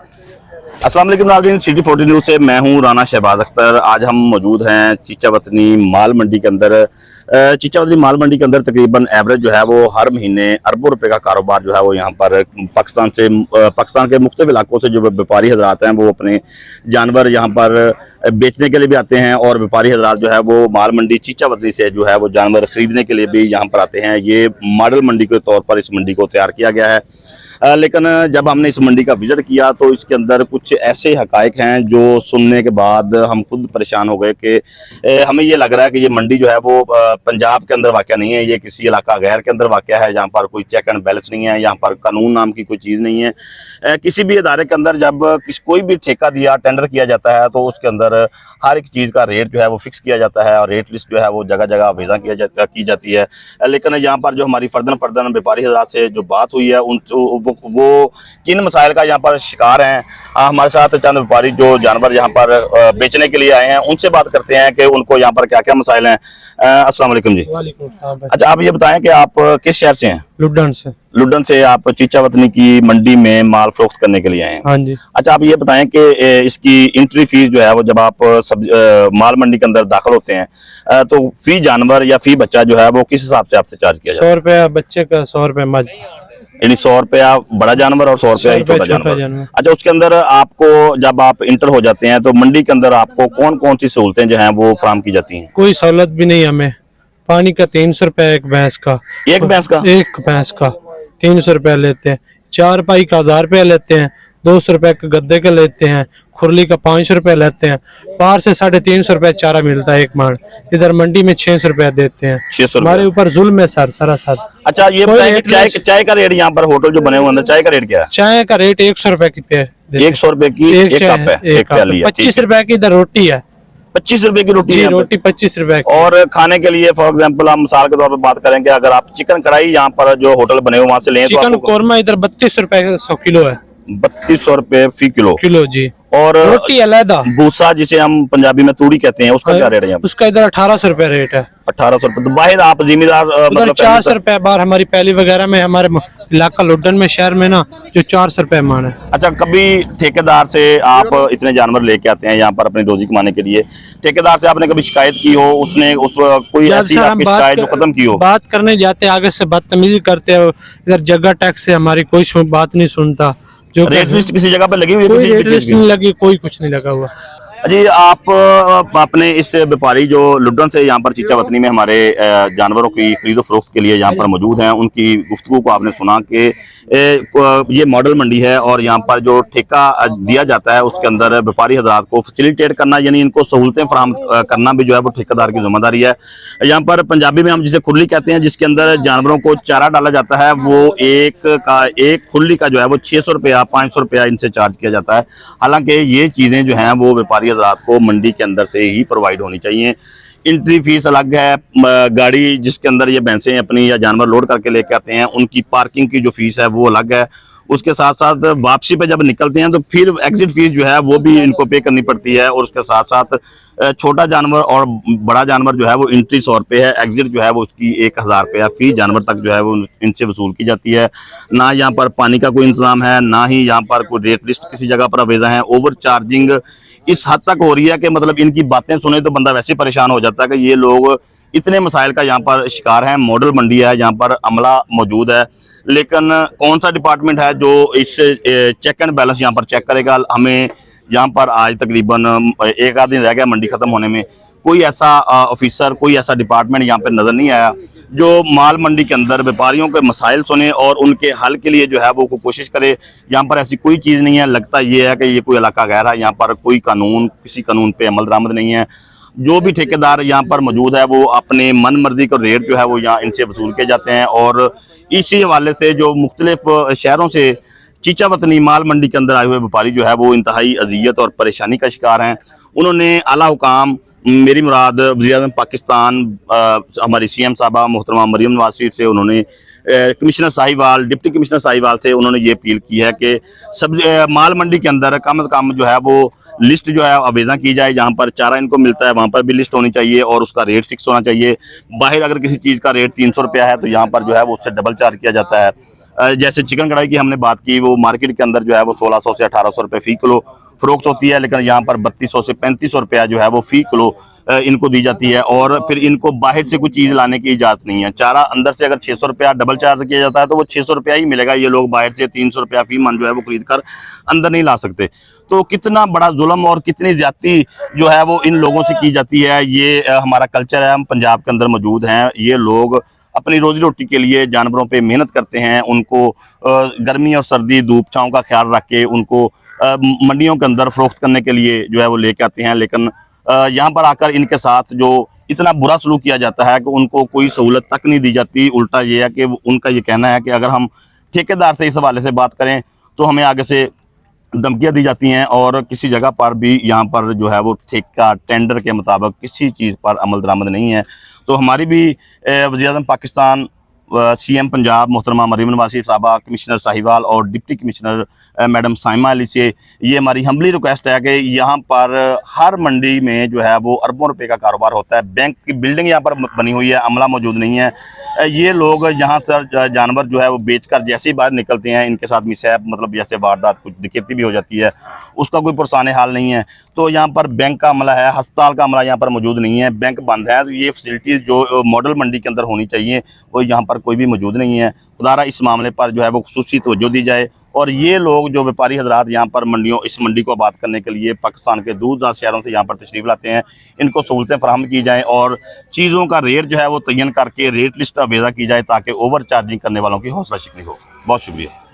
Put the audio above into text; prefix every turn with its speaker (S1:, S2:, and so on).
S1: अस्सलाम वालेकुम नाज़रीन, सिटी 40 न्यूज़ से मैं हूं राना शहबाज अख्तर। आज हम मौजूद हैं चीचावतनी माल मंडी के अंदर। चीचावतनी माल मंडी के अंदर तकरीबन एवरेज जो है वो हर महीने अरबों रुपए का कारोबार जो है वो यहाँ पर पाकिस्तान के मुख्तलिफ इलाकों से जो व्यापारी हजरात हैं वो अपने जानवर यहाँ पर बेचने के लिए भी आते हैं, और व्यापारी हजरात जो है वो माल मंडी चीचावतनी से जो है वो जानवर खरीदने के लिए भी यहाँ पर आते हैं। ये मॉडल मंडी के तौर पर इस मंडी को तैयार किया गया है। लेकिन जब हमने इस मंडी का विजिट किया तो इसके अंदर कुछ ऐसे हकायक हैं जो सुनने के बाद हम खुद परेशान हो गए कि हमें ये लग रहा है कि ये मंडी जो है वो पंजाब के अंदर वाक़या नहीं है, ये किसी इलाका गैर के अंदर वाक़या है, जहाँ पर कोई चेक एंड बैलेंस नहीं है, यहाँ पर कानून नाम की कोई चीज़ नहीं है। किसी भी इदारे के अंदर जब कोई भी ठेका दिया, टेंडर किया जाता है तो उसके अंदर हर एक चीज़ का रेट जो है वो फिक्स किया जाता है, और रेट लिस्ट जो है वो जगह जगह वेज़ा की जाती है। लेकिन यहाँ पर जो हमारी फर्दन व्यापारी हजरात से जो बात हुई है वो किन मसाइल का यहाँ पर शिकार हैं। हमारे साथ चंद व्यापारी जो जानवर यहाँ पर बेचने के लिए आए हैं, उनसे बात करते हैं कि उनको यहाँ पर क्या क्या मसाइल हैं। अस्सलाम वालेकुम जी। अच्छा, आप ये बताएं कि आप किस शहर से हैं? लुड्डन से आप चीचावतनी की मंडी में माल फरोख्त करने के लिए आए हैं?
S2: हाँ जी।
S1: अच्छा, आप ये बताएं कि इसकी एंट्री फीस जो है वो जब आप माल मंडी के अंदर दाखिल होते हैं तो फी जानवर या फी बच्चा जो है वो किस हिसाब से आपसे चार्ज किया जाता है?
S2: 100 रुपया बच्चे का, 100 रुपया मज,
S1: यानी 100 रुपया बड़ा जानवर और 100 रुपया ही छोटा जानवर। अच्छा, उसके अंदर आपको जब आप इंटर हो जाते हैं तो मंडी के अंदर आपको कौन कौन सी सहूलतें जो हैं वो फराहम की जाती हैं?
S2: कोई सहूलत भी नहीं हमें। पानी का 300 रुपया एक भैंस का।
S1: एक भैंस का
S2: 300 रुपया लेते हैं। 4 पाई का 1000 रुपया लेते हैं। 200 रुपया के गद्दे का लेते हैं। खुरली का 500 रुपया लेते हैं। बाहर से 350 रुपया चारा मिलता है एक माण। इधर मंडी में 600 रुपया देते हैं।
S1: 600
S2: हमारे ऊपर जुल्म है सर, सरासर।
S1: अच्छा, ये बताइए चाय का रेट यहाँ पर होटल जो बने हुए अंदर चाय का रेट क्या है?
S2: चाय का रेट 100 रुपए की पे
S1: 100 रुपए की एक कप है, एक प्याली है।
S2: 25 रुपए की इधर रोटी है।
S1: 25 रुपए की रोटी है?
S2: रोटी 25 रुपए।
S1: और खाने के लिए फॉर एग्जाम्पल हम मिसाल के तौर पर बात करें कि अगर आप चिकन कढ़ाई यहाँ पर जो होटल बने हुए वहां से लें,
S2: चिकन कोरमा इधर 32 रुपए 100 किलो है।
S1: 3200 रुपए फी किलो
S2: जी।
S1: और
S2: रोटी अलग।
S1: भूसा जिसे हम पंजाबी में तूड़ी कहते हैं, उसका क्या रेट है?
S2: उसका इधर 1800 रुपए रेट है।
S1: 1800 रुपए। तो बाहर आप जिम्मेदार मतलब
S2: 400 रुपए बाहर हमारी पहली वगैरह में, हमारे इलाका लुड्डन में शहर में ना जो 400 रुपए मान है।
S1: अच्छा, कभी ठेकेदार से आप इतने जानवर लेके आते हैं यहाँ पर अपनी रोजी कमाने के लिए, ठेकेदार से आपने कभी शिकायत की हो? उसने कोई ऐसी आपकी शिकायत जो खत्म की हो?
S2: बात करने जाते आगे से बदतमीजी करते हैं। इधर जगह टैक्स से हमारी कोई बात नहीं सुनता। जो
S1: रेट लिस्ट किसी जगह पे लगी हुई है?
S2: कोई रेट लिस्ट नहीं लगी, कोई कुछ नहीं लगा हुआ।
S1: जी, आप अपने इस व्यापारी जो लुड्डन से यहाँ पर चीचावतनी में हमारे जानवरों की खरीदो फरोख्त के लिए यहाँ पर मौजूद हैं, उनकी गुफ्तगू को आपने सुना कि ये मॉडल मंडी है और यहाँ पर जो ठेका दिया जाता है उसके अंदर व्यापारी हजरात को फैसिलिटेट करना, यानी इनको सहूलतें फराहम करना भी जो है वो ठेकेदार की जिम्मेदारी है। यहाँ पर पंजाबी में हम जिसे खुरली कहते हैं, जिसके अंदर जानवरों को चारा डाला जाता है, वो एक खुरली का जो है वो 600 रुपया 500 रुपया इनसे चार्ज किया जाता है। हालांकि ये चीज़ें जो हैं वो व्यापारी हजरात को मंडी के अंदर से ही प्रोवाइड होनी चाहिए। एंट्री फीस अलग है। गाड़ी जिसके अंदर ये भैंसें अपनी या जानवर लोड करके लेके आते हैं, उनकी पार्किंग की जो फीस है वो अलग है। उसके साथ साथ वापसी पे जब निकलते हैं तो फिर एग्जिट फीस जो है वो भी इनको पे करनी पड़ती है। और उसके साथ साथ छोटा जानवर और बड़ा जानवर जो है वो एंट्री 100 रुपये है, एग्जिट जो है वो उसकी 1000 रुपये फी जानवर तक जो है वो इनसे वसूल की जाती है। ना यहाँ पर पानी का कोई इंतजाम है, ना ही यहाँ पर कोई रेट लिस्ट किसी जगह पर अवेजा है। ओवर चार्जिंग इस हद तक हो रही है कि मतलब इनकी बातें सुने तो बंदा वैसे परेशान हो जाता है कि ये लोग इतने मसाइल का यहाँ पर शिकार हैं। मॉडल मंडी है, यहाँ पर अमला मौजूद है, लेकिन कौन सा डिपार्टमेंट है जो इस चेक एंड बैलेंस यहाँ पर चेक करेगा? हमें यहाँ पर आज तकरीबन एक आध दिन रह गया मंडी खत्म होने में, कोई ऐसा ऑफिसर, कोई ऐसा डिपार्टमेंट यहाँ पर नज़र नहीं आया जो माल मंडी के अंदर व्यापारियों के मसाइल सुने और उनके हल के लिए जो है वो कोशिश करे। यहाँ पर ऐसी कोई चीज़ नहीं है। लगता ये है कि ये कोई इलाका गैर है, यहाँ पर कोई कानून, किसी कानून पे अमल दरामद नहीं है। जो भी ठेकेदार यहाँ पर मौजूद है वो अपने मन मर्जी का रेट जो है वो यहाँ इनसे वसूल किए जाते हैं। और इसी हवाले से जो मुख्तलिफ शहरों से चीचावतनी माल मंडी के अंदर आए हुए व्यापारी जो है वो इंतहाई अजियत और परेशानी का शिकार हैं। उन्होंने आला हुकाम, मेरी मुराद वज़ीर-ए-आज़म पाकिस्तान हमारी CM साहबा मोहतरमा मरियम नवाज शरीफ से, उन्होंने commissioner Sahiwal, deputy commissioner Sahiwal से उन्होंने ये अपील की है कि सब माल मंडी के अंदर कम से कम जो है वो लिस्ट जो है अवेजा की जाए। जहाँ पर चारा इनको मिलता है वहाँ पर भी लिस्ट होनी चाहिए और उसका रेट फिक्स होना चाहिए। बाहर अगर किसी चीज़ का रेट 300 रुपया है तो यहाँ पर जो है वो उससे डबल चार्ज किया जाता है। जैसे चिकन कढ़ाई की हमने बात की, वो मार्केट के अंदर जो है वो 1600 से 1800 रुपये फी किलो फरोख्त होती है, लेकिन यहाँ पर 3200 से 3500 रुपया जो है वो फी किलो इनको दी जाती है। और फिर इनको बाहर से कोई चीज़ लाने की इजाज़त नहीं है। चारा अंदर से अगर 600 रुपया डबल चार्ज किया जाता है तो वो 600 रुपया ही मिलेगा। ये लोग बाहर से 300 रुपया फी मन जो है वो खरीद कर अंदर नहीं ला सकते। तो कितना बड़ा जुल्म और कितनी ज्यादती जो है वो इन लोगों से की जाती है। ये हमारा कल्चर है, हम पंजाब के अंदर मौजूद हैं। ये लोग अपनी रोजी रोटी के लिए जानवरों पे मेहनत करते हैं, उनको गर्मी और सर्दी धूप छाँव का ख्याल रख के उनको मंडियों के अंदर फरोख्त करने के लिए जो है वो लेके आते हैं। लेकिन यहाँ पर आकर इनके साथ जो इतना बुरा सलूक किया जाता है कि उनको कोई सहूलत तक नहीं दी जाती। उल्टा ये है कि उनका ये कहना है कि अगर हम ठेकेदार से इस हवाले से बात करें तो हमें आगे से धमकियाँ दी जाती हैं, और किसी जगह पर भी यहाँ पर जो है वो ठेका टेंडर के मुताबिक किसी चीज़ पर अमल दरामद नहीं है। तो हमारी भी वज़ीर-ए-आज़म पाकिस्तान, CM पंजाब मोहतरमा मरीम नवाज शरीफ साहबा, कमिश्नर साहिवाल और deputy commissioner madam Saima Ali से ये हमारी हम्बली रिक्वेस्ट है कि यहाँ पर हर मंडी में जो है वो अरबों रुपए का कारोबार होता है। बैंक की बिल्डिंग यहाँ पर बनी हुई है, अमला मौजूद नहीं है। ये लोग यहाँ से जानवर जो है वो बेचकर जैसे ही बाहर निकलते हैं, इनके साथ मिसहैप मतलब जैसे वारदात कुछ डकैती भी हो जाती है, उसका कोई पुरसान हाल नहीं है। तो यहाँ पर बैंक का अमला है, अस्पताल का अमला यहाँ पर मौजूद नहीं है, बैंक बंद है। तो ये फैसिलिटीज़ जो मॉडल मंडी के अंदर होनी चाहिए वो यहाँ पर कोई भी मौजूद नहीं है। खुदारा इस मामले पर जो है वो खुसूसी तवज्जो दी जाए, और ये लोग जो व्यापारी हजरात यहाँ पर इस मंडी को आबाद करने के लिए पाकिस्तान के दूर दराज शहरों से यहाँ पर तशरीफ़ लाते हैं, इनको सहूलतें फराहम की जाएँ और चीज़ों का रेट जो है वो तयन करके रेट लिस्ट अवेजा की जाए ताकि ओवर चार्जिंग करने वालों की हौसला शिकनी हो। बहुत शुक्रिया।